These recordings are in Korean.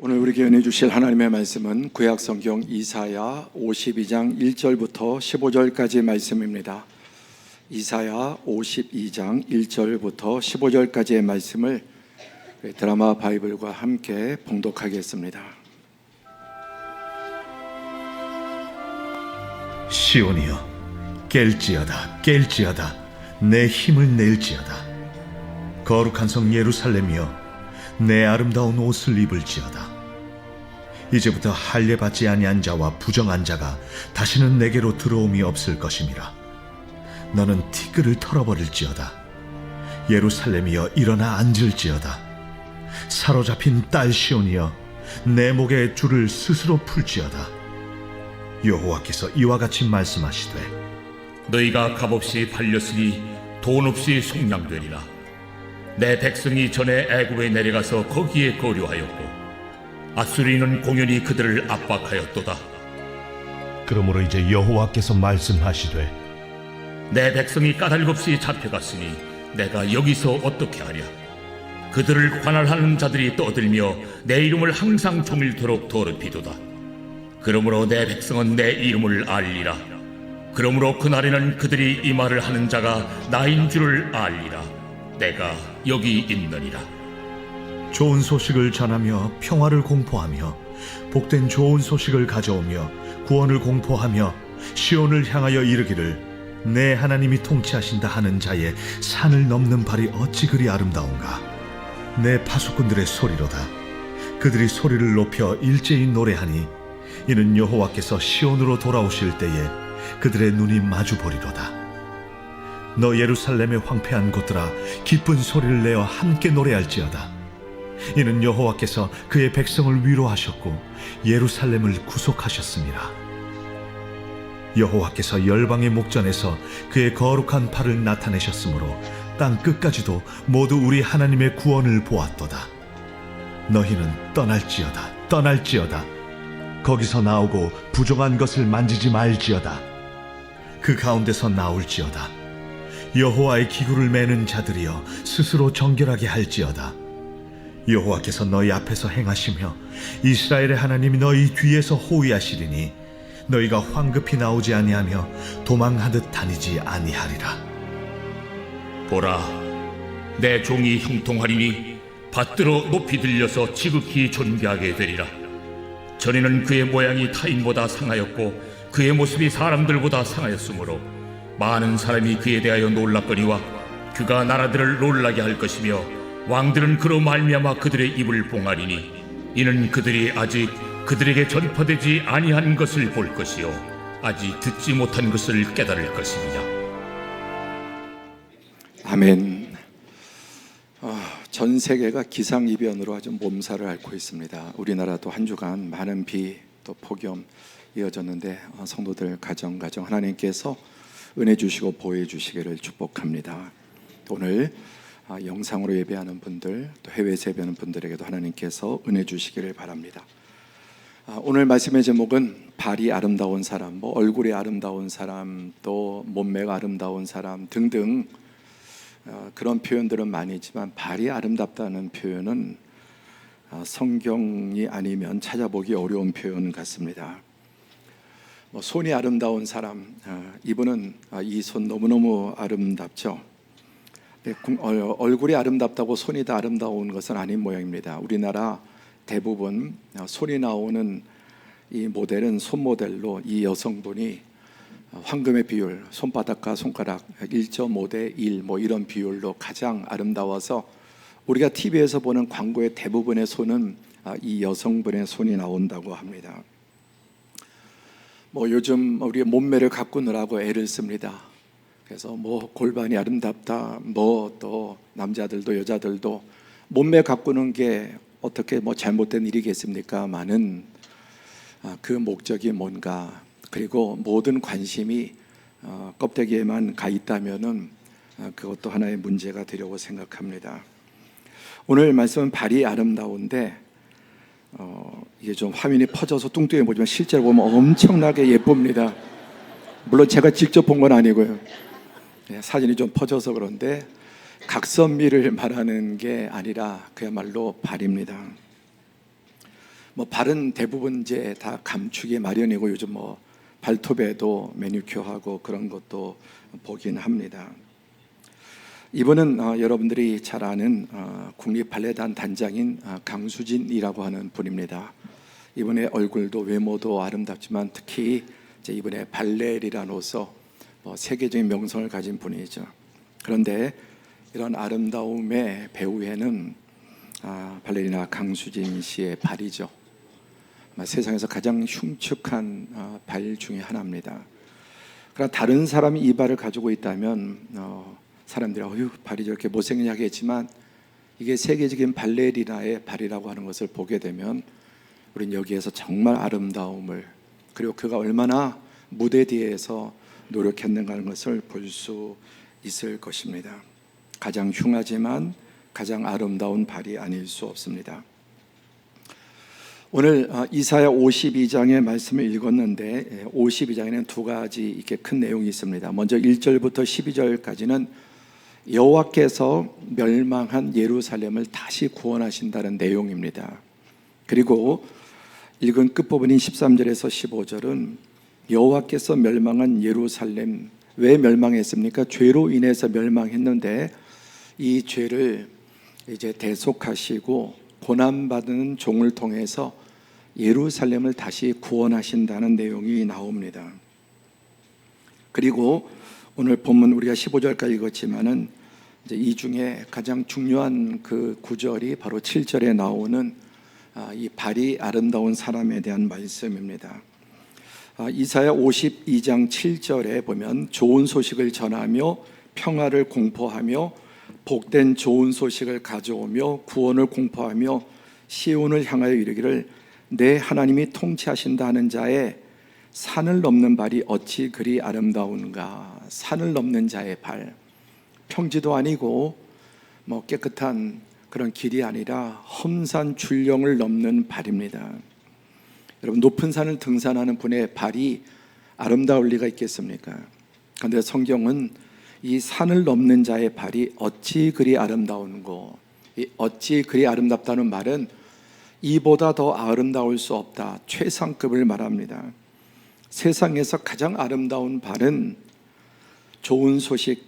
오늘 우리에게 은혜 주실 하나님의 말씀은 구약 성경 이사야 52장 1절부터 15절까지의 말씀입니다. 이사야 52장 1절부터 15절까지의 말씀을 드라마 바이블과 함께 봉독하겠습니다. 시온이여, 깰지어다, 깰지어다, 내 힘을 낼지어다. 거룩한 성 예루살렘이여, 내 아름다운 옷을 입을지어다. 이제부터 할례받지 아니한 자와 부정한 자가 다시는 내게로 들어옴이 없을 것임이라. 너는 티끌을 털어버릴지어다. 예루살렘이여, 일어나 앉을지어다. 사로잡힌 딸 시온이여, 내 목에 줄을 스스로 풀지어다. 여호와께서 이와 같이 말씀하시되, 너희가 값없이 팔렸으니 돈 없이 속량되리라. 내 백성이 전에 애굽에 내려가서 거기에 거류하였고 아수리는 공연히 그들을 압박하였도다. 그러므로 이제 여호와께서 말씀하시되, 내 백성이 까닭없이 잡혀갔으니 내가 여기서 어떻게 하랴. 그들을 관할하는 자들이 떠들며 내 이름을 항상 종일토록 더럽히도다. 그러므로 내 백성은 내 이름을 알리라. 그러므로 그날에는 그들이 이 말을 하는 자가 나인 줄을 알리라. 내가 여기 있느니라. 좋은 소식을 전하며 평화를 공포하며 복된 좋은 소식을 가져오며 구원을 공포하며 시온을 향하여 이르기를, 내 하나님이 통치하신다 하는 자의 산을 넘는 발이 어찌 그리 아름다운가. 내 파수꾼들의 소리로다. 그들이 소리를 높여 일제히 노래하니 이는 여호와께서 시온으로 돌아오실 때에 그들의 눈이 마주 보리로다. 너 예루살렘의 황폐한 곳들아, 기쁜 소리를 내어 함께 노래할지어다. 이는 여호와께서 그의 백성을 위로하셨고 예루살렘을 구속하셨습니다. 여호와께서 열방의 목전에서 그의 거룩한 팔을 나타내셨으므로 땅 끝까지도 모두 우리 하나님의 구원을 보았도다. 너희는 떠날지어다, 떠날지어다. 거기서 나오고 부정한 것을 만지지 말지어다. 그 가운데서 나올지어다. 여호와의 기구를 매는 자들이여, 스스로 정결하게 할지어다. 여호와께서 너희 앞에서 행하시며 이스라엘의 하나님이 너희 뒤에서 호위하시리니 너희가 황급히 나오지 아니하며 도망하듯 다니지 아니하리라. 보라, 내 종이 형통하리니 받들어 높이 들려서 지극히 존귀하게 되리라. 전에는 그의 모양이 타인보다 상하였고 그의 모습이 사람들보다 상하였으므로 많은 사람이 그에 대하여 놀랐거니와 그가 나라들을 놀라게 할 것이며 왕들은 그로 말미암아 그들의 입을 봉하리니 이는 그들이 아직 그들에게 전파되지 아니한 것을 볼 것이요 아직 듣지 못한 것을 깨달을 것입니다. 아멘. 전 세계가 기상이변으로 아주 몸살을 앓고 있습니다. 우리나라도 한 주간 많은 비 또 폭염 이어졌는데 성도들 가정 하나님께서 은혜 주시고 보호해 주시기를 축복합니다. 오늘 영상으로 예배하는 분들, 또 해외에서 예배하는 분들에게도 하나님께서 은혜 주시기를 바랍니다. 오늘 말씀의 제목은 발이 아름다운 사람, 얼굴이 아름다운 사람, 또 몸매가 아름다운 사람 등등 그런 표현들은 많이 있지만 발이 아름답다는 표현은 성경이 아니면 찾아보기 어려운 표현 같습니다. 손이 아름다운 사람, 이분은 이 손 너무너무 아름답죠. 얼굴이 아름답다고 손이 다 아름다운 것은 아닌 모양입니다. 우리나라 대부분 손이 나오는 이 모델은 손모델로 이 여성분이 황금의 비율, 손바닥과 손가락 1.5대 1 이런 비율로 가장 아름다워서 우리가 TV에서 보는 광고의 대부분의 손은 이 여성분의 손이 나온다고 합니다. 요즘 우리 몸매를 가꾸느라고 애를 씁니다. 그래서 골반이 아름답다, 또 남자들도 여자들도 몸매 가꾸는 게 어떻게 잘못된 일이겠습니까마는 그 목적이 뭔가, 그리고 모든 관심이 껍데기에만 가 있다면은 그것도 하나의 문제가 되려고 생각합니다. 오늘 말씀은 발이 아름다운데 이게 좀 화면이 퍼져서 뚱뚱해 보지만 실제로 보면 엄청나게 예쁩니다. 물론 제가 직접 본 건 아니고요. 사진이 좀 퍼져서 그런데 각선미를 말하는 게 아니라 그야말로 발입니다. 뭐 발은 대부분 이제 다 감추기 마련이고 요즘 뭐 발톱에도 매니큐어하고 그런 것도 보긴 합니다. 이분은 여러분들이 잘 아는 국립발레단 단장인 강수진이라고 하는 분입니다. 이분의 얼굴도 외모도 아름답지만 특히 이제 이분의 발레리나로서 세계적인 명성을 가진 분이죠. 그런데 이런 아름다움의 배후에는 발레리나 강수진 씨의 발이죠. 세상에서 가장 흉측한 발 중에 하나입니다. 그러나 다른 사람이 이 발을 가지고 있다면 사람들이 어휴 발이 저렇게 못생기냐 하겠지만 이게 세계적인 발레리나의 발이라고 하는 것을 보게 되면 우리는 여기에서 정말 아름다움을, 그리고 그가 얼마나 무대 뒤에서 노력했는가 하는 것을 볼 수 있을 것입니다. 가장 흉하지만 가장 아름다운 발이 아닐 수 없습니다. 오늘 이사야 52장의 말씀을 읽었는데 52장에는 두 가지 이렇게 큰 내용이 있습니다. 먼저 1절부터 12절까지는 여호와께서 멸망한 예루살렘을 다시 구원하신다는 내용입니다. 그리고 읽은 끝부분인 13절에서 15절은 여호와께서 멸망한 예루살렘, 왜 멸망했습니까? 죄로 인해서 멸망했는데 이 죄를 이제 대속하시고 고난받는 종을 통해서 예루살렘을 다시 구원하신다는 내용이 나옵니다. 그리고 오늘 본문 우리가 15절까지 읽었지만은 이제 이 중에 가장 중요한 그 구절이 바로 7절에 나오는 이 발이 아름다운 사람에 대한 말씀입니다. 이사야 52장 7절에 보면 좋은 소식을 전하며 평화를 공포하며 복된 좋은 소식을 가져오며 구원을 공포하며 시온을 향하여 이르기를 내 하나님이 통치하신다 하는 자의 산을 넘는 발이 어찌 그리 아름다운가. 산을 넘는 자의 발, 평지도 아니고 뭐 깨끗한 그런 길이 아니라 험산 줄령을 넘는 발입니다. 여러분, 높은 산을 등산하는 분의 발이 아름다울 리가 있겠습니까? 그런데 성경은 이 산을 넘는 자의 발이 어찌 그리 아름다운고, 이 어찌 그리 아름답다는 말은 이보다 더 아름다울 수 없다, 최상급을 말합니다. 세상에서 가장 아름다운 발은 좋은 소식,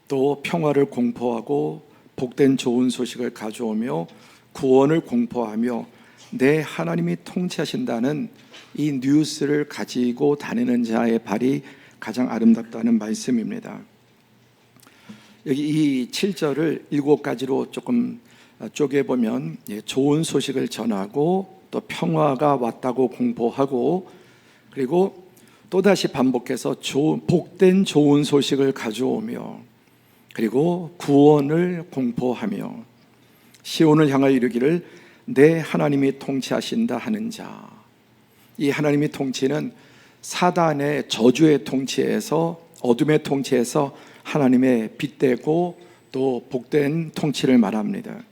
또 평화를 공포하고 복된 좋은 소식을 가져오며 구원을 공포하며 내 하나님이 통치하신다는 이 뉴스를 가지고 다니는 자의 발이 가장 아름답다는 말씀입니다. 여기 이 7절을 7가지로 조금 쪼개보면 좋은 소식을 전하고 또 평화가 왔다고 공포하고 그리고 또다시 반복해서 복된 좋은 소식을 가져오며 그리고 구원을 공포하며 시온을 향하여 이르기를 내 하나님이 통치하신다 하는 자. 이 하나님의 통치는 사단의 저주의 통치에서, 어둠의 통치에서 하나님의 빛되고 또 복된 통치를 말합니다.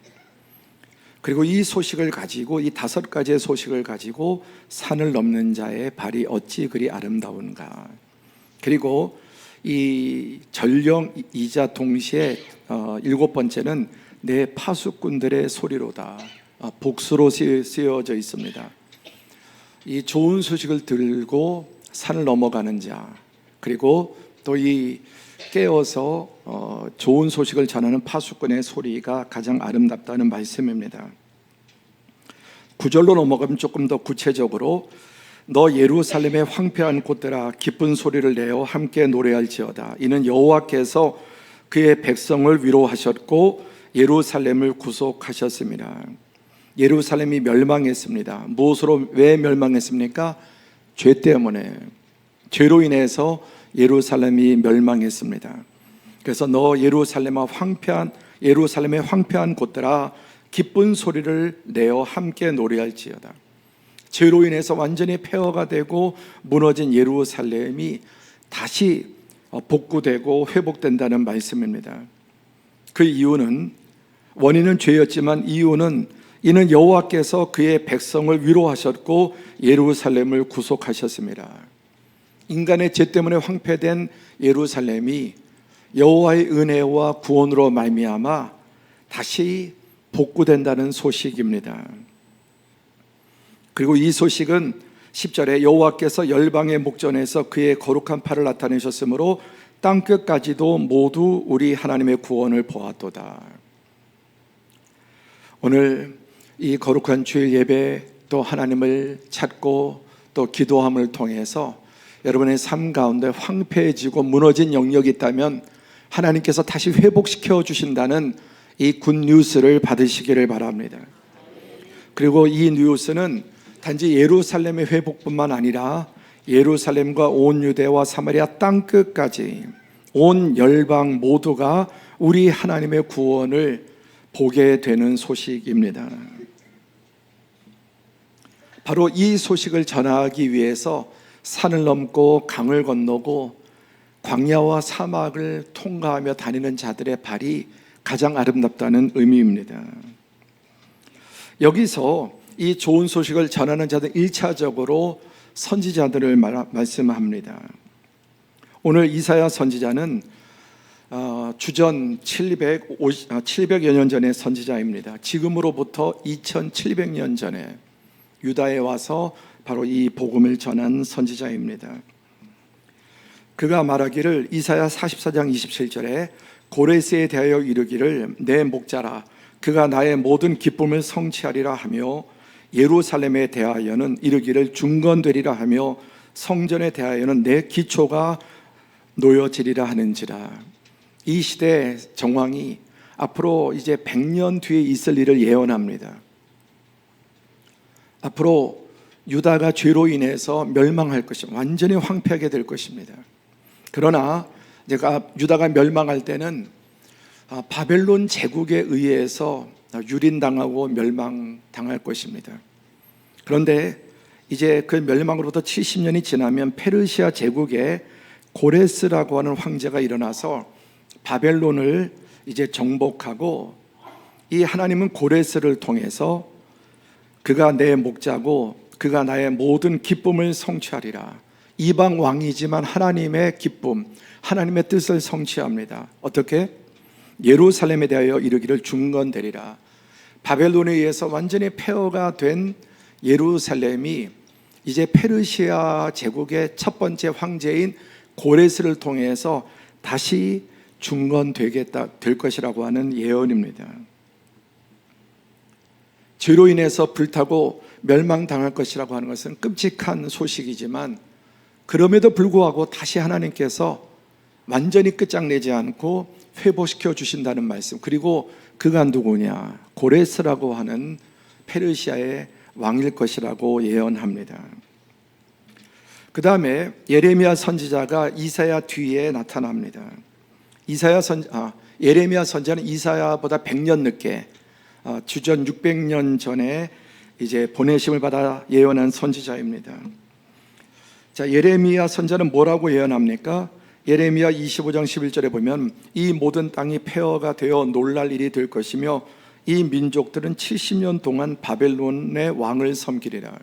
그리고 이 소식을 가지고, 이 5가지의 소식을 가지고 산을 넘는 자의 발이 어찌 그리 아름다운가. 그리고 이 전령이자 동시에 7번째는 내 파수꾼들의 소리로다. 복수로 쓰여져 있습니다. 이 좋은 소식을 들고 산을 넘어가는 자, 그리고 또 이 깨어서 좋은 소식을 전하는 파수꾼의 소리가 가장 아름답다는 말씀입니다. 9절로 넘어가면 조금 더 구체적으로 너 예루살렘의 황폐한 곳들아 기쁜 소리를 내어 함께 노래할지어다. 이는 여호와께서 그의 백성을 위로하셨고 예루살렘을 구속하셨습니다. 예루살렘이 멸망했습니다. 무엇으로, 왜 멸망했습니까? 죄 때문에, 죄로 인해서 예루살렘이 멸망했습니다. 그래서 너 예루살렘의 황폐한 곳들아 기쁜 소리를 내어 함께 노래할지어다. 죄로 인해서 완전히 폐허가 되고 무너진 예루살렘이 다시 복구되고 회복된다는 말씀입니다. 그 이유는, 원인은 죄였지만 이는 여호와께서 그의 백성을 위로하셨고 예루살렘을 구속하셨습니다. 인간의 죄 때문에 황폐된 예루살렘이 여호와의 은혜와 구원으로 말미암아 다시 복구된다는 소식입니다. 그리고 이 소식은 10절에 여호와께서 열방의 목전에서 그의 거룩한 팔을 나타내셨으므로 땅끝까지도 모두 우리 하나님의 구원을 보았도다. 오늘 이 거룩한 주일 예배, 또 하나님을 찾고 또 기도함을 통해서 여러분의 삶 가운데 황폐해지고 무너진 영역이 있다면 하나님께서 다시 회복시켜 주신다는 이 굿뉴스를 받으시기를 바랍니다. 그리고 이 뉴스는 단지 예루살렘의 회복뿐만 아니라 예루살렘과 온 유대와 사마리아 땅끝까지 온 열방 모두가 우리 하나님의 구원을 보게 되는 소식입니다. 바로 이 소식을 전하기 위해서 산을 넘고 강을 건너고 광야와 사막을 통과하며 다니는 자들의 발이 가장 아름답다는 의미입니다. 여기서 이 좋은 소식을 전하는 자들 1차적으로 선지자들을 말씀합니다. 오늘 이사야 선지자는 주전 700여 년 전의 선지자입니다. 지금으로부터 2700년 전에 유다에 와서 바로 이 복음을 전한 선지자입니다. 그가 말하기를 이사야 44장 27절에 고레스에 대하여 이르기를 내 목자라 그가 나의 모든 기쁨을 성취하리라 하며 예루살렘에 대하여는 이르기를 중건되리라 하며 성전에 대하여는 내 기초가 놓여지리라 하는지라. 이 시대 정황이 앞으로 이제 100년 뒤에 있을 일을 예언합니다. 앞으로 유다가 죄로 인해서 멸망할 것입니다. 완전히 황폐하게 될 것입니다. 그러나 유다가 멸망할 때는 바벨론 제국에 의해서 유린당하고 멸망당할 것입니다. 그런데 이제 그 멸망으로부터 70년이 지나면 페르시아 제국에 고레스라고 하는 황제가 일어나서 바벨론을 이제 정복하고, 이 하나님은 고레스를 통해서 그가 내 목자고 그가 나의 모든 기쁨을 성취하리라. 이방 왕이지만 하나님의 기쁨, 하나님의 뜻을 성취합니다. 어떻게? 예루살렘에 대하여 이르기를 중건되리라. 바벨론에 의해서 완전히 폐허가 된 예루살렘이 이제 페르시아 제국의 첫 번째 황제인 고레스를 통해서 다시 될 것이라고 하는 예언입니다. 죄로 인해서 불타고 멸망당할 것이라고 하는 것은 끔찍한 소식이지만, 그럼에도 불구하고 다시 하나님께서 완전히 끝장내지 않고 회복시켜 주신다는 말씀. 그리고 그가 누구냐? 고레스라고 하는 페르시아의 왕일 것이라고 예언합니다. 그 다음에 예레미야 선지자가 이사야 뒤에 나타납니다. 예레미야 선지자는 이사야보다 100년 늦게 주전 600년 전에 이제 보내심을 받아 예언한 선지자입니다. 자, 예레미야 선지자는 뭐라고 예언합니까? 예레미야 25장 11절에 보면 이 모든 땅이 폐허가 되어 놀랄 일이 될 것이며 이 민족들은 70년 동안 바벨론의 왕을 섬기리라.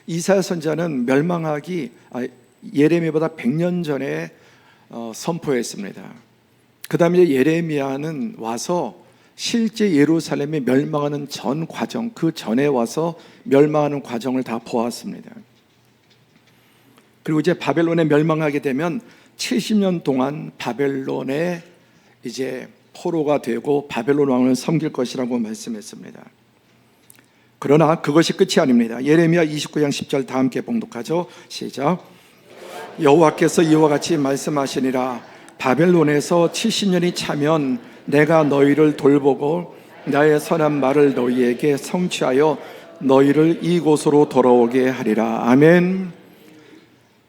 이사야 선지자는 멸망하기 예레미야보다 100년 전에 선포했습니다. 그 다음에 예레미야는 와서 실제 예루살렘이 멸망하는 전 과정, 그 전에 와서 멸망하는 과정을 다 보았습니다. 그리고 이제 바벨론에 멸망하게 되면 70년 동안 바벨론에 이제 포로가 되고 바벨론 왕을 섬길 것이라고 말씀했습니다. 그러나 그것이 끝이 아닙니다. 예레미야 29장 10절 다 함께 봉독하죠. 시작. 여호와께서 이와 같이 말씀하시니라. 바벨론에서 70년이 차면 내가 너희를 돌보고 나의 선한 말을 너희에게 성취하여 너희를 이곳으로 돌아오게 하리라. 아멘.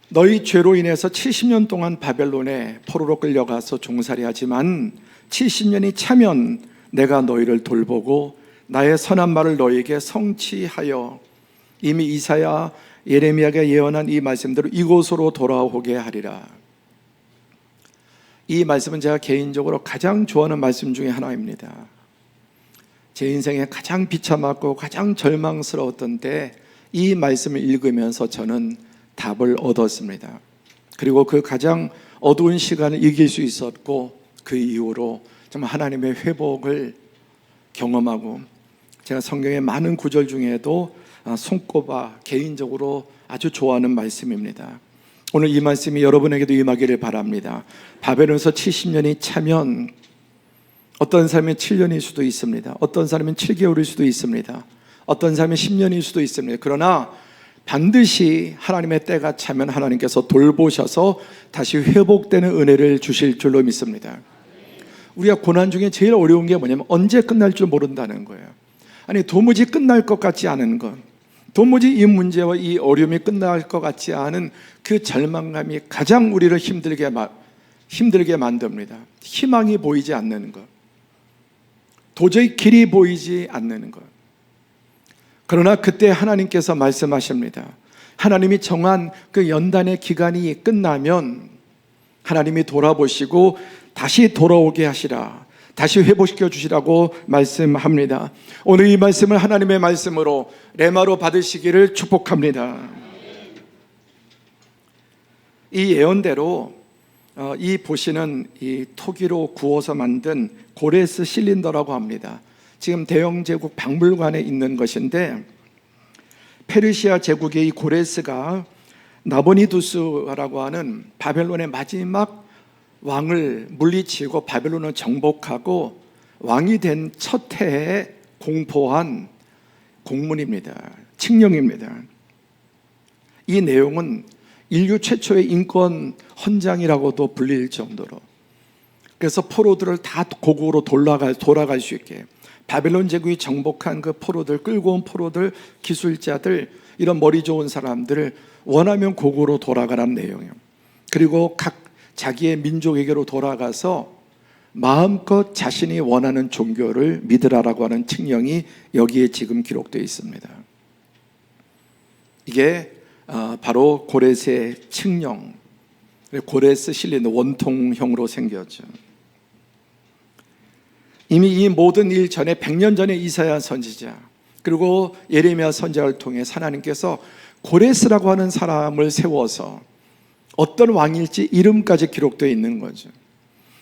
너희 죄로 인해서 70년 동안 바벨론에 포로로 끌려가서 종살이하지만 70년이 차면 내가 너희를 돌보고 나의 선한 말을 너희에게 성취하여 이미 이사야 예레미야가 예언한 이 말씀대로 이곳으로 돌아오게 하리라. 이 말씀은 제가 개인적으로 가장 좋아하는 말씀 중에 하나입니다. 제 인생에 가장 비참하고 가장 절망스러웠던 때 이 말씀을 읽으면서 저는 답을 얻었습니다. 그리고 그 가장 어두운 시간을 이길 수 있었고, 그 이후로 정말 하나님의 회복을 경험하고, 제가 성경의 많은 구절 중에도 손꼽아 개인적으로 아주 좋아하는 말씀입니다. 오늘 이 말씀이 여러분에게도 임하기를 바랍니다. 바벨론에서 70년이 차면 어떤 사람은 7년일 수도 있습니다. 어떤 사람은 7개월일 수도 있습니다. 어떤 사람은 10년일 수도 있습니다. 그러나 반드시 하나님의 때가 차면 하나님께서 돌보셔서 다시 회복되는 은혜를 주실 줄로 믿습니다. 우리가 고난 중에 제일 어려운 게 뭐냐면 언제 끝날 줄 모른다는 거예요. 아니 도무지 끝날 것 같지 않은 것, 도무지 이 문제와 이 어려움이 끝날 것 같지 않은 그 절망감이 가장 우리를 힘들게 만듭니다. 희망이 보이지 않는 것, 도저히 길이 보이지 않는 것. 그러나 그때 하나님께서 말씀하십니다. 하나님이 정한 그 연단의 기간이 끝나면 하나님이 돌아보시고 다시 돌아오게 하시라, 다시 회복시켜 주시라고 말씀합니다. 오늘 이 말씀을 하나님의 말씀으로 레마로 받으시기를 축복합니다. 이 예언대로 이 보시는 이 토기로 구워서 만든 고레스 실린더라고 합니다. 지금 대영 제국 박물관에 있는 것인데, 페르시아 제국의 이 고레스가 나보니두스라고 하는 바벨론의 마지막 왕을 물리치고 바벨론을 정복하고 왕이 된 첫 해에 공포한 공문입니다. 칙령입니다. 이 내용은 인류 최초의 인권 헌장이라고도 불릴 정도로, 그래서 포로들을 다 고국으로 돌아갈 수 있게, 바벨론 제국이 정복한 그 포로들, 끌고 온 포로들, 기술자들, 이런 머리 좋은 사람들을 원하면 고국으로 돌아가라는 내용이에요. 그리고 각 자기의 민족에게로 돌아가서 마음껏 자신이 원하는 종교를 믿으라라고 하는 칙령이 여기에 지금 기록되어 있습니다. 이게 바로 고레스의 칙령, 고레스 실린 원통형으로 생겼죠. 이미 이 모든 일 전에 100년 전에 이사야 선지자 그리고 예레미야 선지자를 통해 하나님께서 고레스라고 하는 사람을 세워서 어떤 왕일지 이름까지 기록되어 있는 거죠.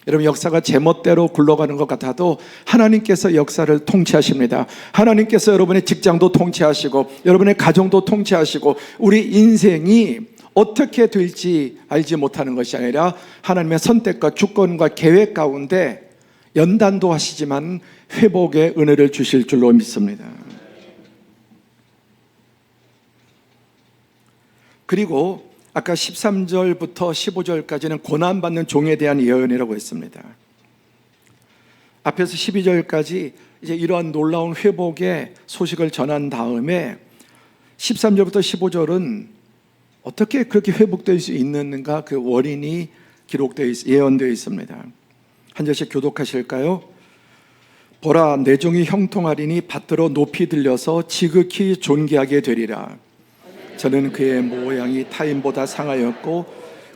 여러분, 역사가 제멋대로 굴러가는 것 같아도 하나님께서 역사를 통치하십니다. 하나님께서 여러분의 직장도 통치하시고 여러분의 가정도 통치하시고, 우리 인생이 어떻게 될지 알지 못하는 것이 아니라 하나님의 선택과 주권과 계획 가운데 연단도 하시지만 회복의 은혜를 주실 줄로 믿습니다. 그리고 아까 13절부터 15절까지는 고난받는 종에 대한 예언이라고 했습니다. 앞에서 12절까지 이제 이러한 놀라운 회복의 소식을 전한 다음에 13절부터 15절은 어떻게 그렇게 회복될 수 있는가, 그 원인이 예언되어 있습니다. 한 절씩 교독하실까요? 보라, 내 종이 형통하리니 밭들어 높이 들려서 지극히 존귀하게 되리라. 저는 그의 모양이 타인보다 상하였고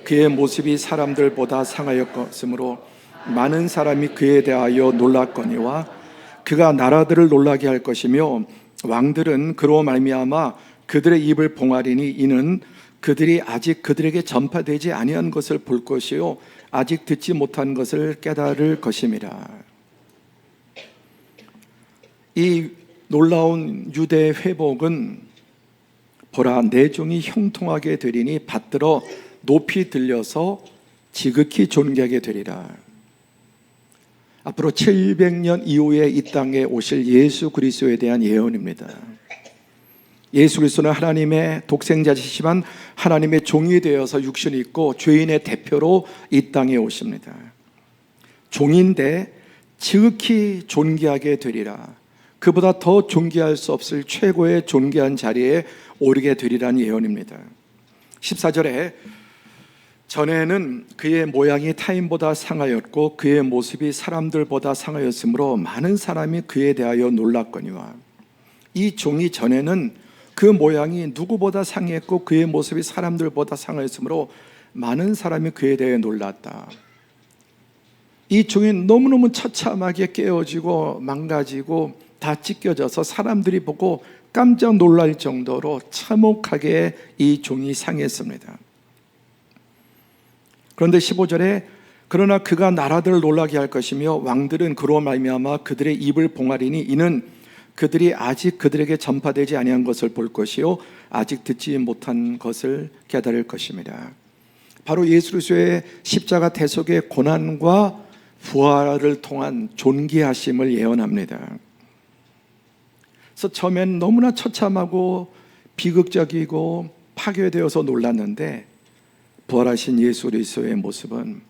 그의 모습이 사람들보다 상하였으므로 많은 사람이 그에 대하여 놀랐거니와 그가 나라들을 놀라게 할 것이며 왕들은 그로 말미암아 그들의 입을 봉하리니 이는 그들이 아직 그들에게 전파되지 아니한 것을 볼 것이요 아직 듣지 못한 것을 깨달을 것임이라. 이 놀라운 유대의 회복은 보라, 내 종이 형통하게 되리니 밭들어 높이 들려서 지극히 존귀하게 되리라. 앞으로 700년 이후에 이 땅에 오실 예수 그리스도에 대한 예언입니다. 예수 그리스도는 하나님의 독생자시지만 하나님의 종이 되어서 육신이 있고 죄인의 대표로 이 땅에 오십니다. 종인데 지극히 존귀하게 되리라. 그보다 더 존귀할 수 없을 최고의 존귀한 자리에 오르게 되리라는 예언입니다. 14절에 전에는 그의 모양이 타인보다 상하였고 그의 모습이 사람들보다 상하였으므로 많은 사람이 그에 대하여 놀랐거니와, 이 종이 전에는 그 모양이 누구보다 상했고 그의 모습이 사람들보다 상하였으므로 많은 사람이 그에 대해 놀랐다. 이 종이 너무너무 처참하게 깨어지고 망가지고 다 찢겨져서 사람들이 보고 깜짝 놀랄 정도로 참혹하게 이 종이 상했습니다. 그런데 15절에 그러나 그가 나라들을 놀라게 할 것이며 왕들은 그로 말미암아 그들의 입을 봉하리니 이는 그들이 아직 그들에게 전파되지 아니한 것을 볼 것이요 아직 듣지 못한 것을 깨달을 것입니다. 바로 예수 그리스도의 십자가 대속의 고난과 부활을 통한 존귀하심을 예언합니다. 그래서 처음엔 너무나 처참하고 비극적이고 파괴되어서 놀랐는데 부활하신 예수 그리스도의 모습은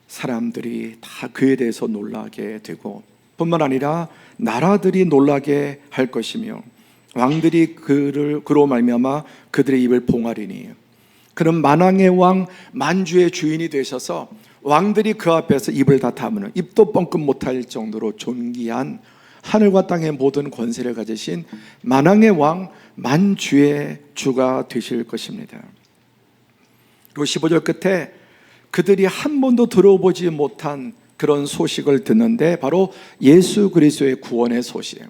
사람들이 다 그에 대해서 놀라게 되고 뿐만 아니라 나라들이 놀라게 할 것이며 왕들이 그로 말미암아 그들의 입을 봉하리니 그는 만왕의 왕 만주의 주인이 되셔서 왕들이 그 앞에서 입을 다 다무는 입도 뻥끗 못할 정도로 존귀한 하늘과 땅의 모든 권세를 가지신 만왕의 왕 만주의 주가 되실 것입니다. 그리고 15절 끝에 그들이 한 번도 들어보지 못한 그런 소식을 듣는데 바로 예수 그리스도의 구원의 소식.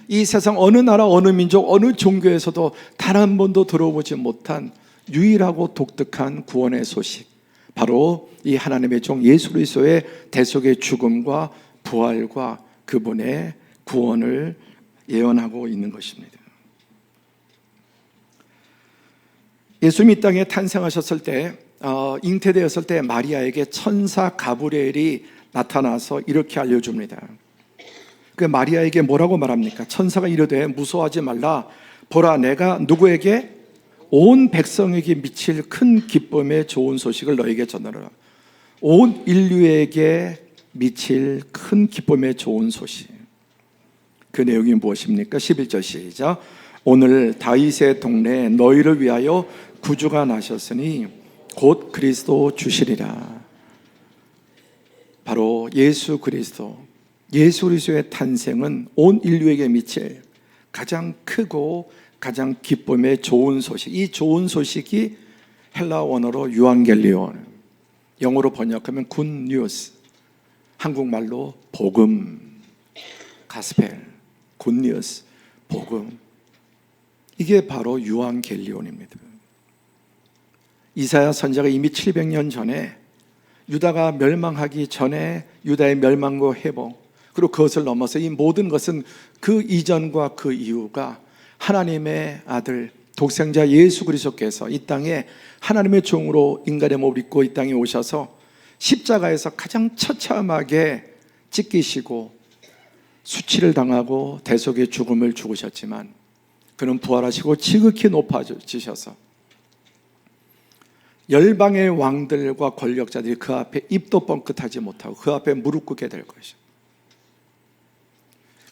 이 세상 어느 나라 어느 민족 어느 종교에서도 단 한 번도 들어보지 못한 유일하고 독특한 구원의 소식, 바로 이 하나님의 종 예수 그리스도의 대속의 죽음과 부활과 그분의 구원을 예언하고 있는 것입니다. 예수님이 이 땅에 탄생하셨을 때 잉태되었을 때 마리아에게 천사 가브리엘이 나타나서 이렇게 알려줍니다. 그 마리아에게 뭐라고 말합니까? 천사가 이르되 무서워하지 말라. 보라, 내가 누구에게? 온 백성에게 미칠 큰 기쁨의 좋은 소식을 너에게 전하노라. 온 인류에게 미칠 큰 기쁨의 좋은 소식. 그 내용이 무엇입니까? 11절 시작. 오늘 다윗의 동네에 너희를 위하여 구주가 나셨으니 곧 그리스도 주시리라. 바로 예수 그리스도의 탄생은 온 인류에게 미칠 가장 크고 가장 기쁨의 좋은 소식. 이 좋은 소식이 헬라 원어로 유앙겔리온, 영어로 번역하면 굿뉴스, 한국말로 복음, 가스펠, 굿뉴스, 복음. 이게 바로 유앙겔리온입니다. 이사야 선지자가 이미 700년 전에 유다가 멸망하기 전에 유다의 멸망과 회복, 그리고 그것을 넘어서 이 모든 것은 그 이전과 그 이후가 하나님의 아들 독생자 예수 그리스도께서 이 땅에 하나님의 종으로 인간의 몸을 입고 이 땅에 오셔서 십자가에서 가장 처참하게 찢기시고 수치를 당하고 대속의 죽음을 죽으셨지만 그는 부활하시고 지극히 높아지셔서 열방의 왕들과 권력자들이 그 앞에 입도 뻥끗하지 못하고 그 앞에 무릎 꿇게 될 것이죠.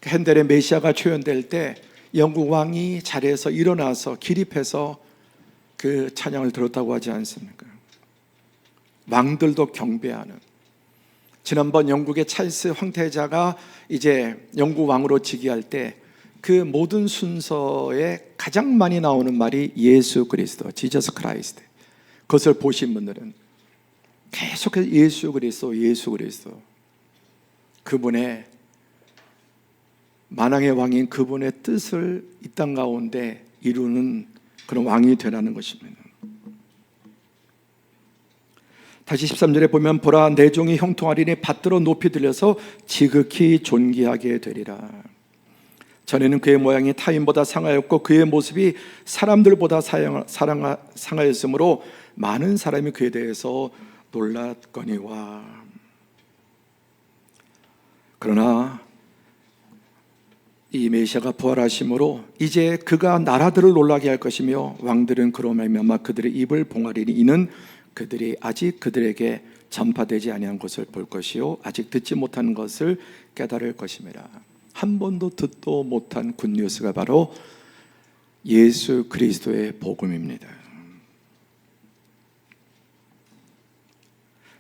핸델의 메시아가 초연될 때 영국 왕이 자리에서 일어나서 기립해서 그 찬양을 들었다고 하지 않습니까? 왕들도 경배하는. 지난번 영국의 찰스 황태자가 이제 영국 왕으로 즉위할 때 그 모든 순서에 가장 많이 나오는 말이 예수 그리스도, 지저스 크라이스트. 그것을 보신 분들은 계속해서 예수 그리스도, 그분의 만왕의 왕인 그분의 뜻을 이 땅 가운데 이루는 그런 왕이 되라는 것입니다. 다시 13절에 보면 보라, 내 종이 형통하리니 받들어 높이 들려서 지극히 존귀하게 되리라. 전에는 그의 모양이 타인보다 상하였고 그의 모습이 사람들보다 상하였으므로 많은 사람이 그에 대해서 놀랐거니와. 그러나 이 메시아가 부활하심으로 이제 그가 나라들을 놀라게 할 것이며 왕들은 그로 말미암아 그들의 입을 봉하리니 이는 그들이 아직 그들에게 전파되지 아니한 것을 볼 것이요 아직 듣지 못한 것을 깨달을 것입니다. 한 번도 듣도 못한 굿뉴스가 바로 예수 그리스도의 복음입니다.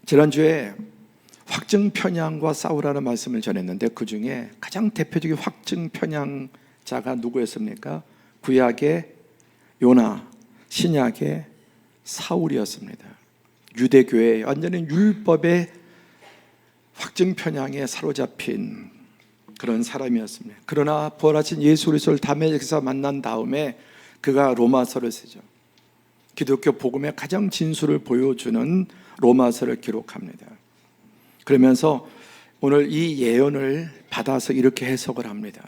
지난주에 확증 편향과 싸우라는 말씀을 전했는데 그 중에 가장 대표적인 확증 편향자가 누구였습니까? 구약의 요나, 신약의 사울이었습니다. 유대교회 완전히 율법의 확증 편향에 사로잡힌 그런 사람이었습니다. 그러나 부활하신 예수 그리스도를 다메섹에서 만난 다음에 그가 로마서를 쓰죠. 기독교 복음의 가장 진수를 보여주는 로마서를 기록합니다. 그러면서 오늘 이 예언을 받아서 이렇게 해석을 합니다.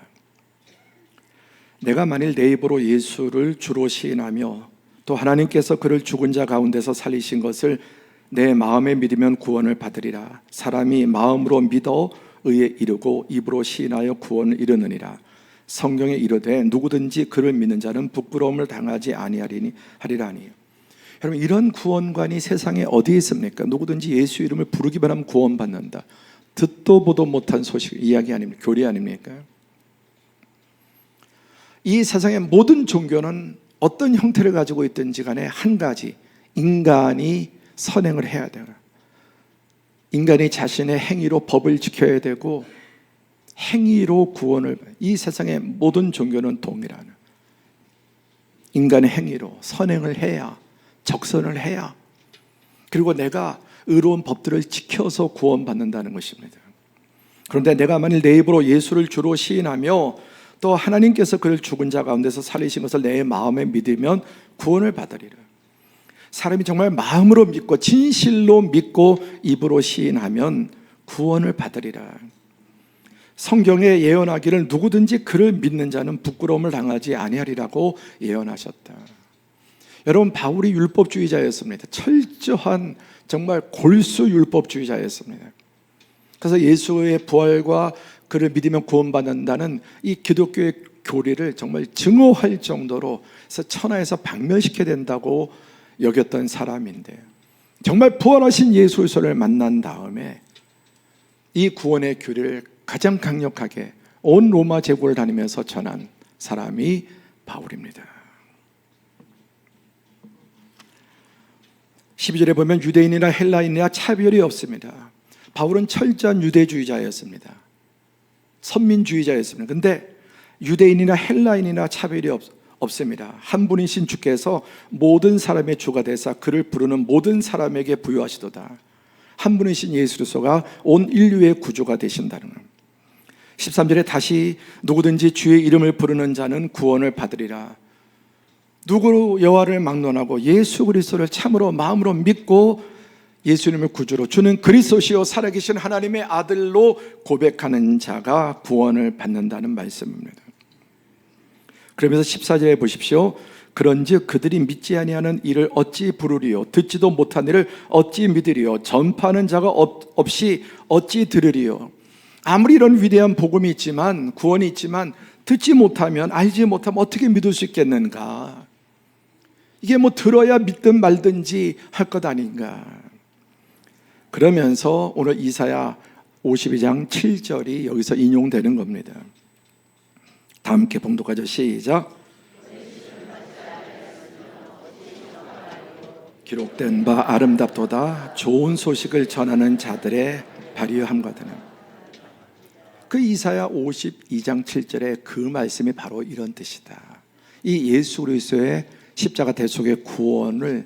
내가 만일 내 입으로 예수를 주로 시인하며 또 하나님께서 그를 죽은 자 가운데서 살리신 것을 내 마음에 믿으면 구원을 받으리라. 사람이 마음으로 믿어 의에 이르고 입으로 시인하여 구원을 이루느니라. 성경에 이르되 누구든지 그를 믿는 자는 부끄러움을 당하지 아니하리니 하리라니. 여러분, 이런 구원관이 세상에 어디에 있습니까? 누구든지 예수 이름을 부르기만 하면 구원받는다. 듣도 보도 못한 소식, 이야기 아닙니까? 교리 아닙니까? 이 세상의 모든 종교는 어떤 형태를 가지고 있든지 간에 한 가지, 인간이 선행을 해야 돼요. 인간이 자신의 행위로 법을 지켜야 되고 행위로 구원을, 이 세상의 모든 종교는 동일하는 인간의 행위로 선행을 해야, 적선을 해야, 그리고 내가 의로운 법들을 지켜서 구원받는다는 것입니다. 그런데 내가 만일 내 입으로 예수를 주로 시인하며 또 하나님께서 그를 죽은 자 가운데서 살리신 것을 내 마음에 믿으면 구원을 받으리라. 사람이 정말 마음으로 믿고 진실로 믿고 입으로 시인하면 구원을 받으리라. 성경에 예언하기를 누구든지 그를 믿는 자는 부끄러움을 당하지 아니하리라고 예언하셨다. 여러분, 바울이 율법주의자였습니다. 철저한 정말 골수 율법주의자였습니다. 그래서 예수의 부활과 그를 믿으면 구원받는다는 이 기독교의 교리를 정말 증오할 정도로 해서 천하에서 박멸시켜야 된다고 여겼던 사람인데, 정말 부활하신 예수 그리스도를 만난 다음에 이 구원의 교리를 가장 강력하게 온 로마 제국을 다니면서 전한 사람이 바울입니다. 12절에 보면 유대인이나 헬라인이나 차별이 없습니다. 바울은 철저한 유대주의자였습니다. 선민주의자였습니다. 그런데 유대인이나 헬라인이나 차별이 없습니다. 한 분이신 주께서 모든 사람의 주가 되사 그를 부르는 모든 사람에게 부여하시도다. 한 분이신 예수 그리스도가 온 인류의 구주가 되신다는 것. 13절에 다시 누구든지 주의 이름을 부르는 자는 구원을 받으리라. 누구 여호와를 막론하고 예수 그리스도를 참으로 마음으로 믿고 예수님을 구주로, 주는 그리스도시요 살아계신 하나님의 아들로 고백하는 자가 구원을 받는다는 말씀입니다. 그러면서 14절에 보십시오. 그런즉 그들이 믿지 아니하는 이를 어찌 부르리요? 듣지도 못한 이를 어찌 믿으리요? 전파하는 자가 없이 어찌 들으리요? 아무리 이런 위대한 복음이 있지만, 구원이 있지만 듣지 못하면, 알지 못하면 어떻게 믿을 수 있겠는가? 이게 뭐 들어야 믿든 말든지 할 것 아닌가? 그러면서 오늘 이사야 52장 7절이 여기서 인용되는 겁니다. 다 함께 봉독하죠. 시작. 기록된 바 아름답도다. 좋은 소식을 전하는 자들의 발휘함과는. 그 이사야 52장 7절의 그 말씀이 바로 이런 뜻이다. 이 예수 그리스도의 십자가 대속의 구원을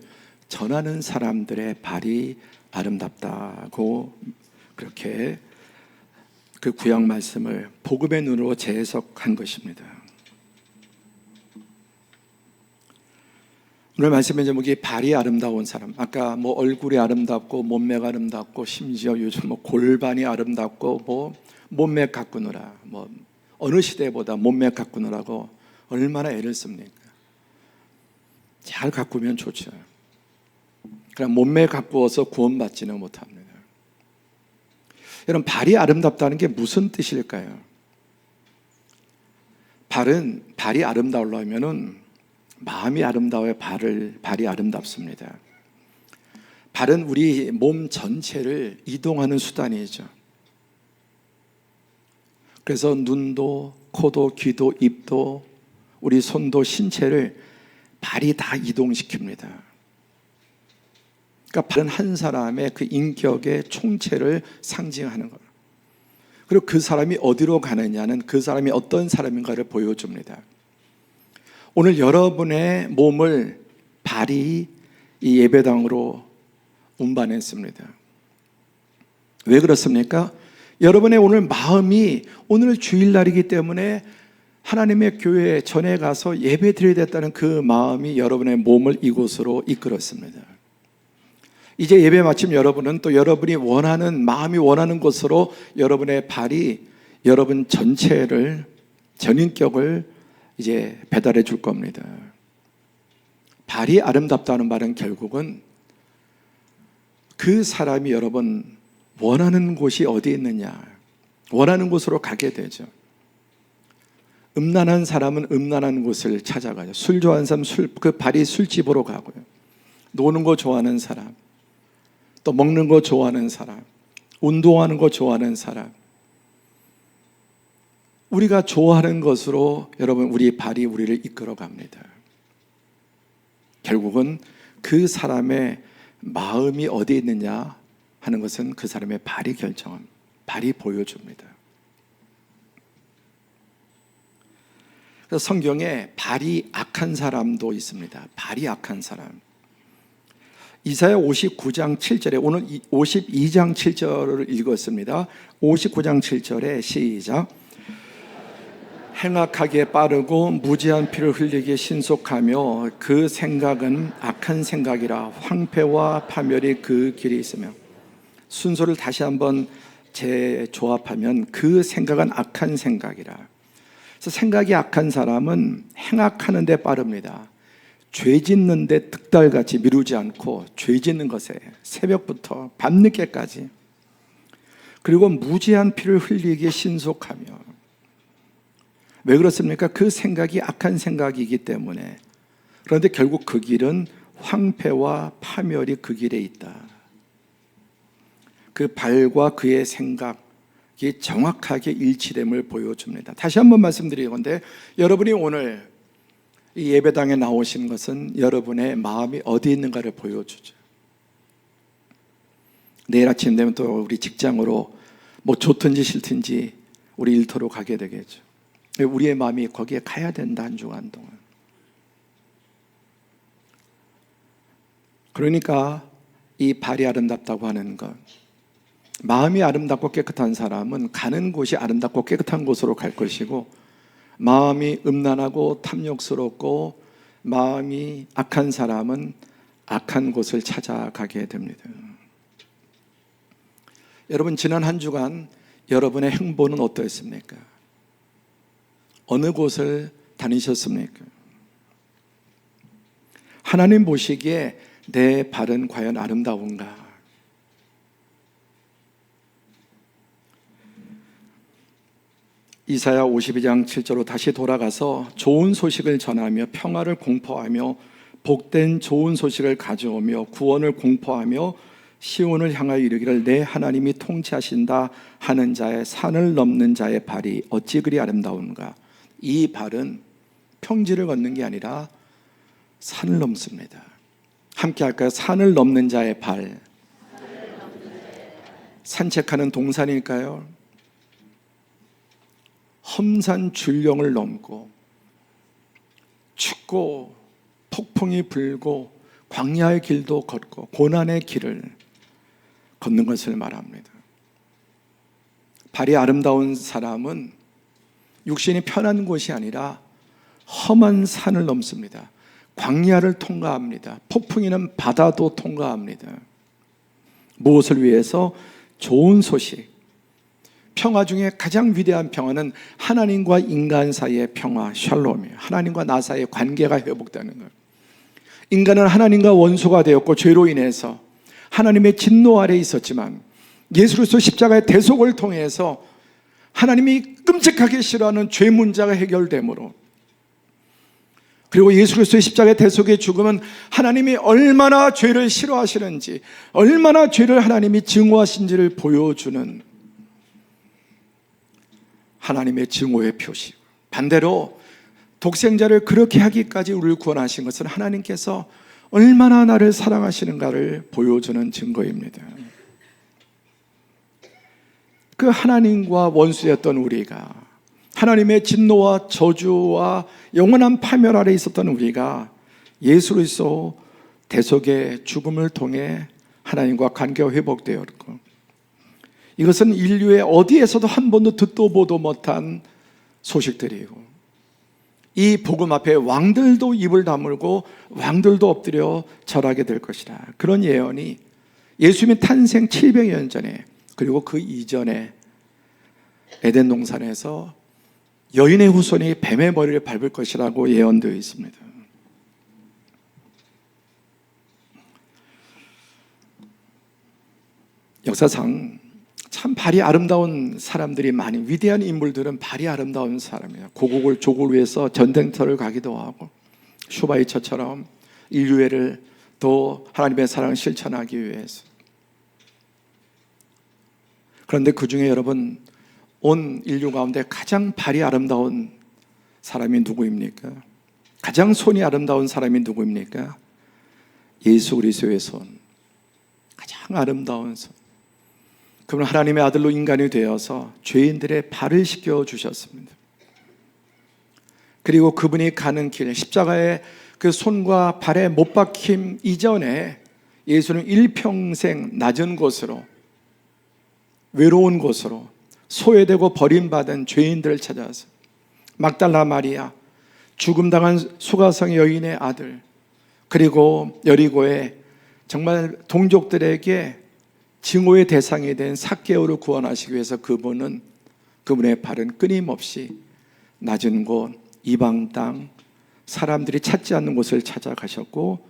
전하는 사람들의 발이 아름답다고, 그렇게 그 구약 말씀을 복음의 눈으로 재해석한 것입니다. 오늘 말씀의 제목이 발이 아름다운 사람. 아까 뭐 얼굴이 아름답고 몸매가 아름답고 심지어 요즘 뭐 골반이 아름답고 뭐 몸매 가꾸느라, 뭐 어느 시대보다 몸매 가꾸느라고 얼마나 애를 씁니까? 잘 가꾸면 좋죠. 그냥 몸매 가꾸어서 구원받지는 못합니다. 여러분, 발이 아름답다는 게 무슨 뜻일까요? 발이 아름다우려면은 마음이 아름다워야 발이 아름답습니다. 발은 우리 몸 전체를 이동하는 수단이죠. 그래서 눈도, 코도, 귀도, 입도, 우리 손도, 신체를 발이 다 이동시킵니다. 그러니까 발은 한 사람의 그 인격의 총체를 상징하는 거예요. 그리고 그 사람이 어디로 가느냐는 그 사람이 어떤 사람인가를 보여줍니다. 오늘 여러분의 몸을 발이 이 예배당으로 운반했습니다. 왜 그렇습니까? 여러분의 오늘 마음이 오늘 주일날이기 때문에 하나님의 교회에 전에 가서 예배 드려야 됐다는 그 마음이 여러분의 몸을 이곳으로 이끌었습니다. 이제 예배 마침 여러분은 또 여러분이 원하는, 마음이 원하는 곳으로 여러분의 발이 여러분 전체를, 전인격을 이제 배달해 줄 겁니다. 발이 아름답다는 말은 결국은 그 사람이 여러분 원하는 곳이 어디 있느냐, 원하는 곳으로 가게 되죠. 음란한 사람은 음란한 곳을 찾아가죠. 술 좋아하는 사람 그 발이 술집으로 가고요. 노는 거 좋아하는 사람, 또 먹는 거 좋아하는 사람, 운동하는 거 좋아하는 사람, 우리가 좋아하는 것으로 여러분 우리 발이 우리를 이끌어 갑니다. 결국은 그 사람의 마음이 어디 있느냐 하는 것은 그 사람의 발이 결정합니다. 발이 보여줍니다. 그래서 성경에 발이 악한 사람도 있습니다. 발이 악한 사람. 이사야 59장 7절에, 오늘 52장 7절을 읽었습니다. 59장 7절에 시작. 행악하게 빠르고 무지한 피를 흘리기에 신속하며 그 생각은 악한 생각이라 황폐와 파멸이 그 길에 있으며. 순서를 다시 한번 재조합하면 그 생각은 악한 생각이라. 그래서 생각이 악한 사람은 행악하는 데 빠릅니다. 죄 짓는 데 득달같이 미루지 않고 죄 짓는 것에 새벽부터 밤늦게까지, 그리고 무지한 피를 흘리기에 신속하며. 왜 그렇습니까? 그 생각이 악한 생각이기 때문에. 그런데 결국 그 길은 황폐와 파멸이 그 길에 있다. 그 발과 그의 생각이 정확하게 일치됨을 보여줍니다. 다시 한번 말씀드리건데, 여러분이 오늘 이 예배당에 나오신 것은 여러분의 마음이 어디 있는가를 보여주죠. 내일 아침 되면 또 우리 직장으로 뭐 좋든지 싫든지 우리 일터로 가게 되겠죠. 우리의 마음이 거기에 가야 된다, 한 주간 동안. 그러니까 이 발이 아름답다고 하는 것, 마음이 아름답고 깨끗한 사람은 가는 곳이 아름답고 깨끗한 곳으로 갈 것이고, 마음이 음란하고 탐욕스럽고 마음이 악한 사람은 악한 곳을 찾아가게 됩니다. 여러분, 지난 한 주간 여러분의 행보는 어떠했습니까? 어느 곳을 다니셨습니까? 하나님 보시기에 내 발은 과연 아름다운가? 이사야 52장 7절로 다시 돌아가서 좋은 소식을 전하며 평화를 공포하며 복된 좋은 소식을 가져오며 구원을 공포하며 시온을 향하여 이르기를 내 하나님이 통치하신다 하는 자의 산을 넘는 자의 발이 어찌 그리 아름다운가. 이 발은 평지를 걷는 게 아니라 산을 넘습니다. 함께 할까요? 산을 넘는 자의 발. 산책하는 동산일까요? 험산 줄령을 넘고 춥고 폭풍이 불고 광야의 길도 걷고 고난의 길을 걷는 것을 말합니다. 발이 아름다운 사람은 육신이 편한 곳이 아니라 험한 산을 넘습니다. 광야를 통과합니다. 폭풍이는 바다도 통과합니다. 무엇을 위해서? 좋은 소식. 평화 중에 가장 위대한 평화는 하나님과 인간 사이의 평화, 샬롬이에요. 하나님과 나 사이의 관계가 회복되는 거예요. 인간은 하나님과 원수가 되었고 죄로 인해서 하나님의 진노 아래에 있었지만 예수 그리스도 십자가의 대속을 통해서 하나님이 끔찍하게 싫어하는 죄 문제가 해결되므로, 그리고 예수 그리스도의 십자가의 대속의 죽음은 하나님이 얼마나 죄를 싫어하시는지, 얼마나 죄를 하나님이 증오하신지를 보여주는 하나님의 증오의 표시. 반대로 독생자를 그렇게 하기까지 우리를 구원하신 것은 하나님께서 얼마나 나를 사랑하시는가를 보여주는 증거입니다. 그 하나님과 원수였던 우리가, 하나님의 진노와 저주와 영원한 파멸 아래 있었던 우리가 예수 그리스도 대속의 죽음을 통해 하나님과 관계가 회복되었고, 이것은 인류의 어디에서도 한 번도 듣도 보도 못한 소식들이고, 이 복음 앞에 왕들도 입을 다물고 왕들도 엎드려 절하게 될 것이다. 그런 예언이 예수님의 탄생 700년 전에, 그리고 그 이전에 에덴 동산에서 여인의 후손이 뱀의 머리를 밟을 것이라고 예언되어 있습니다. 역사상 참 발이 아름다운 사람들이 많이, 위대한 인물들은 발이 아름다운 사람이에요. 고국을 조국을 위해서 전쟁터를 가기도 하고, 슈바이처처럼 인류애를 또 하나님의 사랑을 실천하기 위해서. 그런데 그 중에 여러분, 온 인류 가운데 가장 발이 아름다운 사람이 누구입니까? 가장 손이 아름다운 사람이 누구입니까? 예수 그리스도의 손. 가장 아름다운 손. 그분은 하나님의 아들로 인간이 되어서 죄인들의 발을 씻겨 주셨습니다. 그리고 그분이 가는 길, 십자가의 그 손과 발에 못 박힘 이전에 예수는 일평생 낮은 곳으로, 외로운 곳으로, 소외되고 버림받은 죄인들을 찾아서, 막달라 마리아, 죽음당한 수가성 여인의 아들, 그리고 여리고의 정말 동족들에게 증오의 대상이 된 삭개오를 구원하시기 위해서 그분의 발은 끊임없이 낮은 곳, 이방 땅, 사람들이 찾지 않는 곳을 찾아가셨고,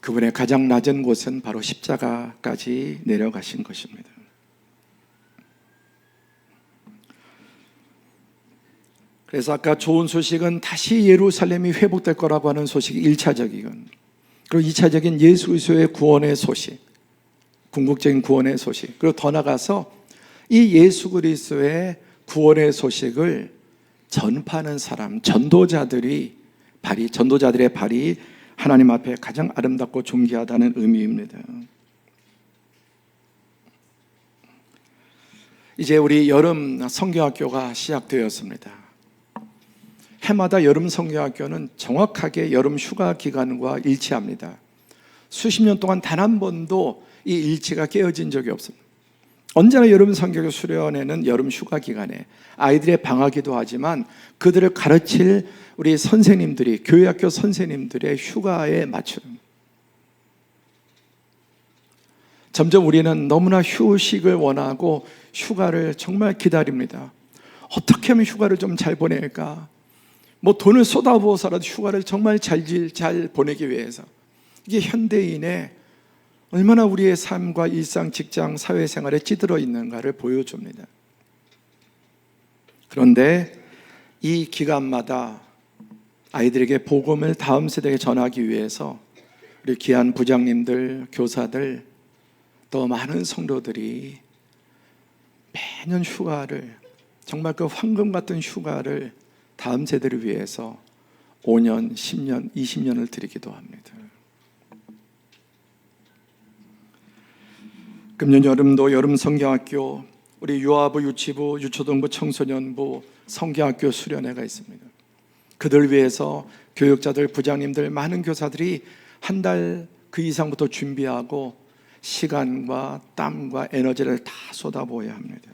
그분의 가장 낮은 곳은 바로 십자가까지 내려가신 것입니다. 그래서 아까 좋은 소식은 다시 예루살렘이 회복될 거라고 하는 소식이 1차적이건, 그리고 2차적인 예수 그리스도의 구원의 소식, 궁극적인 구원의 소식, 그리고 더 나아가서 이 예수 그리스도의 구원의 소식을 전파하는 사람, 전도자들의 발이 하나님 앞에 가장 아름답고 존귀하다는 의미입니다. 이제 우리 여름 성경학교가 시작되었습니다. 해마다 여름 성경학교는 정확하게 여름 휴가 기간과 일치합니다. 수십 년 동안 단 한 번도 이 일치가 깨어진 적이 없습니다. 언제나 여름 성경학교 수련회는 여름 휴가 기간에 아이들의 방학이기도 하지만 그들을 가르칠 우리 선생님들이, 교회학교 선생님들의 휴가에 맞추는, 점점 우리는 너무나 휴식을 원하고 휴가를 정말 기다립니다. 어떻게 하면 휴가를 좀 잘 보낼까? 돈을 쏟아부어서라도 휴가를 정말 잘 보내기 위해서. 이게 현대인의 얼마나 우리의 삶과 일상, 직장, 사회생활에 찌들어 있는가를 보여줍니다. 그런데 이 기간마다 아이들에게 복음을 다음 세대에 전하기 위해서 우리 귀한 부장님들, 교사들, 또 많은 성도들이 매년 휴가를, 정말 그 황금 같은 휴가를 다음 세대를 위해서 5년, 10년, 20년을 드리기도 합니다. 금년 여름도 여름 성경학교, 우리 유아부, 유치부, 유초등부, 청소년부 성경학교 수련회가 있습니다. 그들 위해서 교육자들, 부장님들, 많은 교사들이 한 달 그 이상부터 준비하고 시간과 땀과 에너지를 다 쏟아부어야 합니다.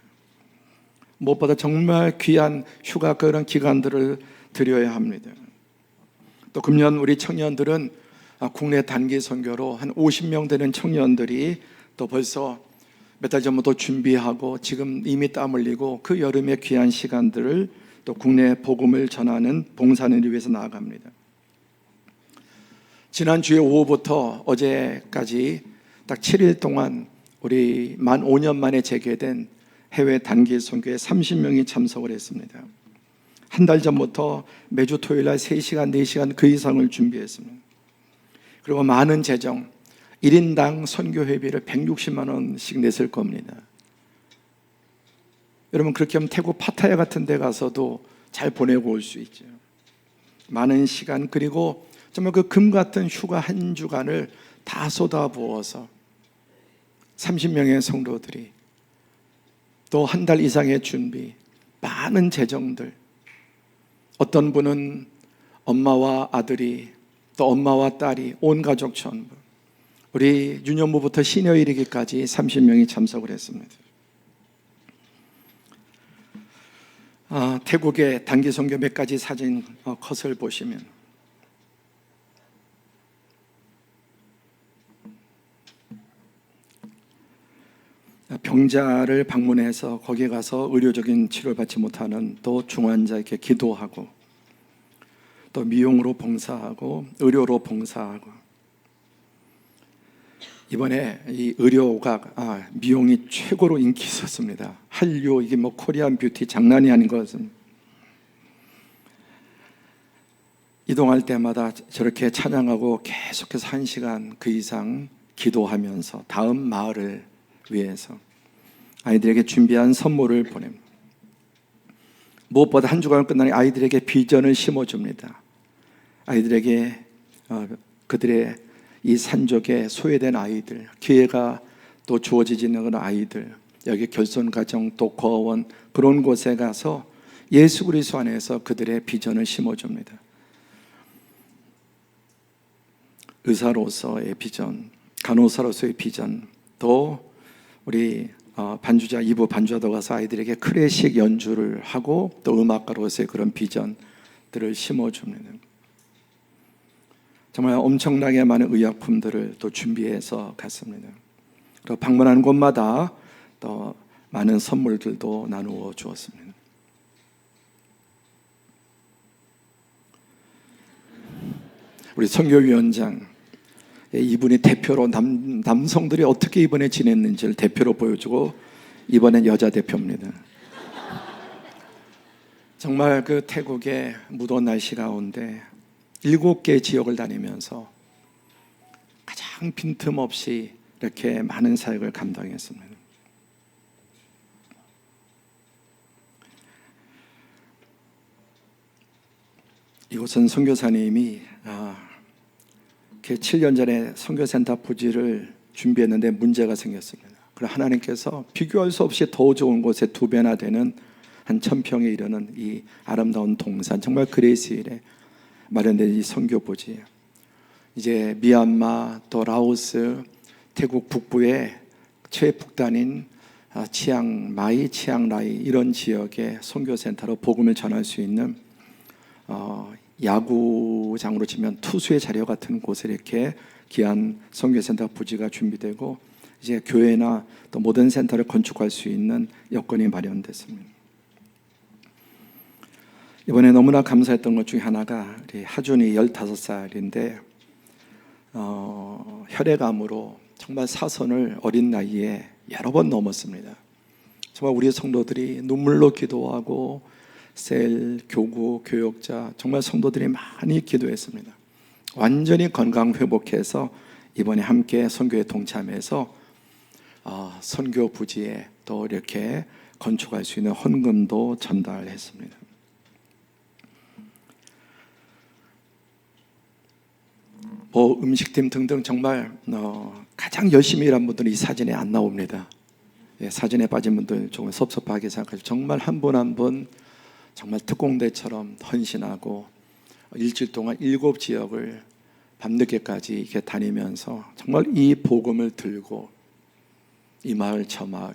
무엇보다 정말 귀한 휴가 그런 기간들을 드려야 합니다. 또 금년 우리 청년들은 국내 단기 선교로 한 50명 되는 청년들이 또 벌써 몇 달 전부터 준비하고 지금 이미 땀 흘리고 그 여름의 귀한 시간들을 또 국내 복음을 전하는 봉사를 위해서 나아갑니다. 지난주에 오후부터 어제까지 딱 7일 동안 우리 만 5년 만에 재개된 해외 단기 선교에 30명이 참석을 했습니다. 한 달 전부터 매주 토요일 날 3시간, 4시간 그 이상을 준비했습니다. 그리고 많은 재정, 1인당 선교회비를 160만 원씩 냈을 겁니다. 여러분, 그렇게 하면 태국 파타야 같은 데 가서도 잘 보내고 올 수 있죠. 많은 시간, 그리고 정말 그 금 같은 휴가 한 주간을 다 쏟아부어서 30명의 성도들이 또 한 달 이상의 준비, 많은 재정들, 어떤 분은 엄마와 아들이, 또 엄마와 딸이, 온 가족 전부, 우리 유년부부터 시녀 이르기까지 30명이 참석을 했습니다. 태국의 단기 선교 몇 가지 사진 컷을 보시면 병자를 방문해서 거기에 가서 의료적인 치료를 받지 못하는 또 중환자에게 기도하고 또 미용으로 봉사하고 의료로 봉사하고 이번에 이 의료가 미용이 최고로 인기 있었습니다. 한류 이게 뭐 코리안 뷰티 장난이 아닌 것은 이동할 때마다 저렇게 찬양하고 계속해서 1시간 그 이상 기도하면서 다음 마을을 위해서 아이들에게 준비한 선물을 보냅니다. 무엇보다 한 주간을 끝나니 아이들에게 비전을 심어줍니다. 아이들에게 그들의 이 산족에 소외된 아이들, 기회가 또 주어지지 않는 아이들, 여기 결손가정 또 거원 그런 곳에 가서 예수 그리스도 안에서 그들의 비전을 심어줍니다. 의사로서의 비전, 간호사로서의 비전, 또 우리 반주자 2부 반주자도 가서 아이들에게 클래식 연주를 하고 또 음악가로서의 그런 비전들을 심어줍니다. 정말 엄청나게 많은 의약품들을 또 준비해서 갔습니다. 그리고 방문하는 곳마다 또 많은 선물들도 나누어 주었습니다. 우리 선교위원장 이분이 대표로 남성들이 어떻게 이번에 지냈는지를 대표로 보여주고 이번엔 여자 대표입니다. 정말 그 태국의 무더운 날씨 가운데 7개 지역을 다니면서 가장 빈틈없이 이렇게 많은 사역을 감당했습니다. 이곳은 선교사님이 7년 전에 선교센터 부지를 준비했는데 문제가 생겼습니다. 그래서 하나님께서 비교할 수 없이 더 좋은 곳에 2배나 되는 한 1000평에 이르는 이 아름다운 동산, 정말 그레이스힐에 마련된 이 선교부지, 이제 미얀마 또 라오스, 태국 북부의 최북단인 치앙마이, 치앙라이 이런 지역의 선교센터로 복음을 전할 수 있는 야구장으로 치면 투수의 자료 같은 곳에 이렇게 귀한 선교센터 부지가 준비되고 이제 교회나 또 모든 센터를 건축할 수 있는 여건이 마련됐습니다. 이번에 너무나 감사했던 것 중에 하나가 우리 하준이 15살인데 혈액암으로 정말 사선을 어린 나이에 여러 번 넘었습니다. 정말 우리 성도들이 눈물로 기도하고 셀, 교구, 교역자 정말 성도들이 많이 기도했습니다. 완전히 건강 회복해서 이번에 함께 선교에 동참해서 선교 부지에 또 이렇게 건축할 수 있는 헌금도 전달했습니다. 음식팀 등등 정말 가장 열심히 일한 분들이 이 사진에 안 나옵니다. 사진에 빠진 분들 조금 섭섭하게 생각하시고 정말 한 분 한 분 정말 특공대처럼 헌신하고 일주일 동안 7지역을 밤늦게까지 이렇게 다니면서 정말 이 복음을 들고 이 마을 저 마을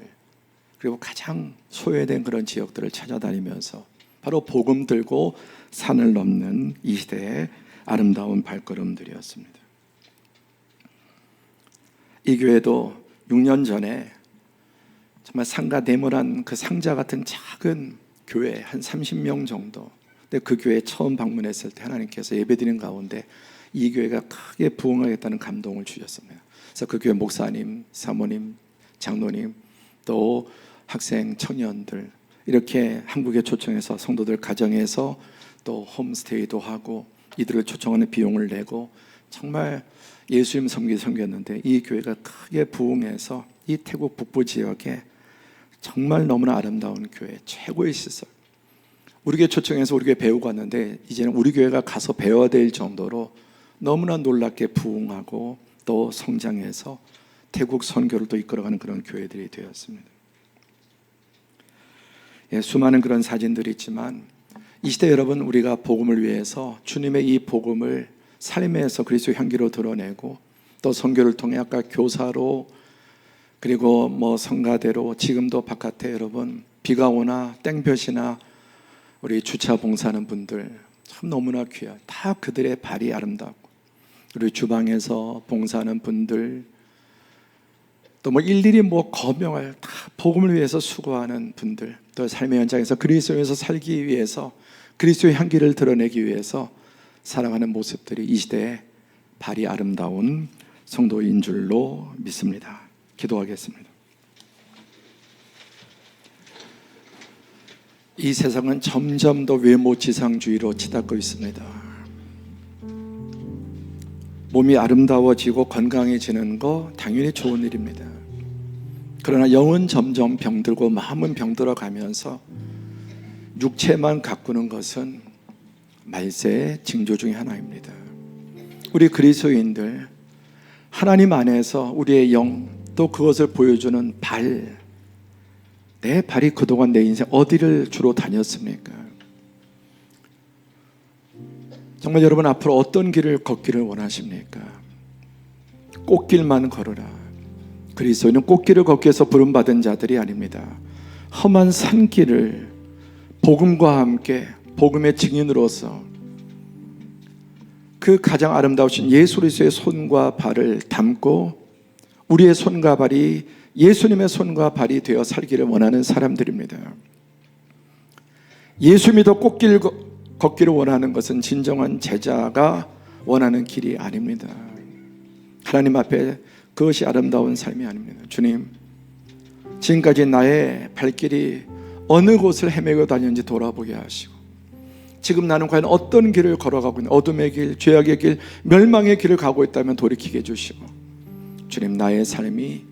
그리고 가장 소외된 그런 지역들을 찾아다니면서 바로 복음 들고 산을 넘는 이 시대의 아름다운 발걸음들이었습니다. 이 교회도 6년 전에 정말 상가 네모난 그 상자 같은 작은 교회 한 30명 정도, 근데 그 교회에 처음 방문했을 때 하나님께서 예배드리는 가운데 이 교회가 크게 부흥하겠다는 감동을 주셨습니다. 그래서 그 교회 목사님, 사모님, 장로님, 또 학생, 청년들 이렇게 한국에 초청해서 성도들 가정에서 또 홈스테이도 하고 이들을 초청하는 비용을 내고 정말 예수님 섬겼는데 이 교회가 크게 부흥해서 이 태국 북부 지역에 정말 너무나 아름다운 교회, 최고의 시설. 우리 교회 초청해서 우리 교회 배우고 왔는데 이제는 우리 교회가 가서 배워야 될 정도로 너무나 놀랍게 부흥하고 또 성장해서 태국 선교를 또 이끌어가는 그런 교회들이 되었습니다. 수많은 그런 사진들이 있지만 이 시대 여러분, 우리가 복음을 위해서 주님의 이 복음을 삶에서 그리스도의 향기로 드러내고 또 선교를 통해 아까 교사로 그리고 성가대로 지금도 바깥에 여러분 비가 오나 땡볕이나 우리 주차 봉사하는 분들 참 너무나 귀한, 다 그들의 발이 아름답고 우리 주방에서 봉사하는 분들 또 뭐 일일이 뭐 거명할 다 복음을 위해서 수고하는 분들, 또 삶의 현장에서 그리스도에서 살기 위해서 그리스도의 향기를 드러내기 위해서 살아가는 모습들이 이 시대에 발이 아름다운 성도인 줄로 믿습니다. 기도하겠습니다. 이 세상은 점점 더 외모지상주의로 치닫고 있습니다. 몸이 아름다워지고 건강해지는 거 당연히 좋은 일입니다. 그러나 영은 점점 병들고 마음은 병들어 가면서 육체만 가꾸는 것은 말세의 징조 중에 하나입니다. 우리 그리스도인들, 하나님 안에서 우리의 영, 또 그것을 보여주는 발, 내 발이 그동안 내 인생 어디를 주로 다녔습니까? 정말 여러분 앞으로 어떤 길을 걷기를 원하십니까? 꽃길만 걸으라. 그리스도인은 꽃길을 걷기 위해서 부름받은 자들이 아닙니다. 험한 산길을 복음과 함께 복음의 증인으로서 그 가장 아름다우신 예수 그리스도의 손과 발을 담고 우리의 손과 발이 예수님의 손과 발이 되어 살기를 원하는 사람들입니다. 예수 믿어 꽃길 걷기를 원하는 것은 진정한 제자가 원하는 길이 아닙니다. 하나님 앞에 그것이 아름다운 삶이 아닙니다. 주님, 지금까지 나의 발길이 어느 곳을 헤매고 다녔는지 돌아보게 하시고, 지금 나는 과연 어떤 길을 걸어가고 있는, 어둠의 길, 죄악의 길, 멸망의 길을 가고 있다면 돌이키게 해주시고, 주님, 나의 삶이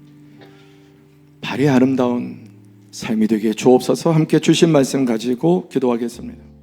발이 아름다운 삶이 되게 주옵소서. 함께 주신 말씀 가지고 기도하겠습니다.